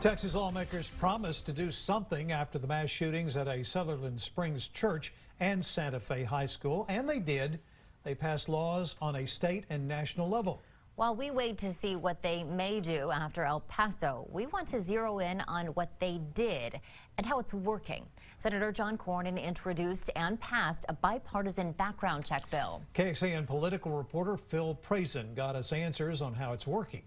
Texas lawmakers promised to do something after the mass shootings at a Sutherland Springs church and Santa Fe High School, and they did. They passed laws on a state and national level. While we wait to see what they may do after El Paso, we want to zero in on what they did and how it's working. Senator John Cornyn introduced and passed a bipartisan background check bill. KXAN political reporter Phil Prazan got us answers on how it's working.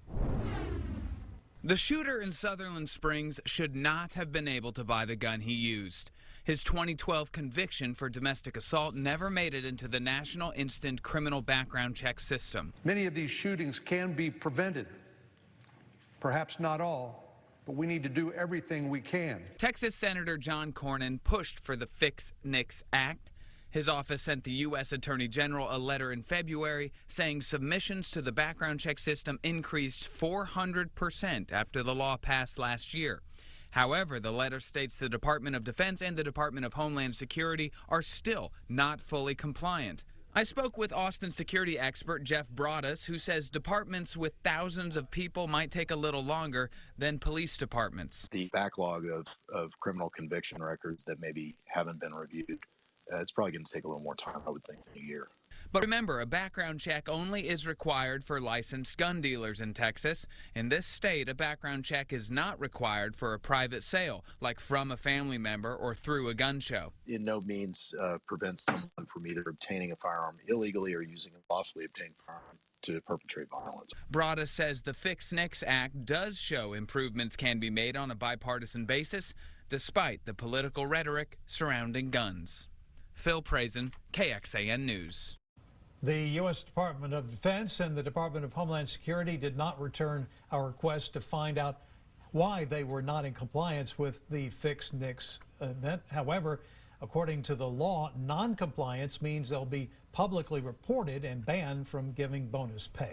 The shooter in Sutherland Springs should not have been able to buy the gun he used. His 2012 conviction for domestic assault never made it into the National Instant Criminal Background Check system. Many of these shootings can be prevented. Perhaps not all, but we need to do everything we can. Texas Senator John Cornyn pushed for the Fix NICS Act. His office sent the U.S. Attorney General a letter in February saying submissions to the background check system increased 400% after the law passed last year. However, the letter states the Department of Defense and the Department of Homeland Security are still not fully compliant. I spoke with Austin security expert Jeff Broadus, who says departments with thousands of people might take a little longer than police departments. The backlog of criminal conviction records that maybe haven't been reviewed, it's probably going to take a little more time, I would think, than a year. But remember, a background check only is required for licensed gun dealers in Texas. In this state, a background check is not required for a private sale, like from a family member or through a gun show. In no means prevents someone from either obtaining a firearm illegally or using a lawfully obtained firearm to perpetrate violence. Broadus says the Fix NICS Act does show improvements can be made on a bipartisan basis, despite the political rhetoric surrounding guns. Phil Prazan, KXAN News. The U.S. Department of Defense and the Department of Homeland Security did not return our request to find out why they were not in compliance with the Fix NICS event. However, according to the law, non-compliance means they'll be publicly reported and banned from giving bonus pay.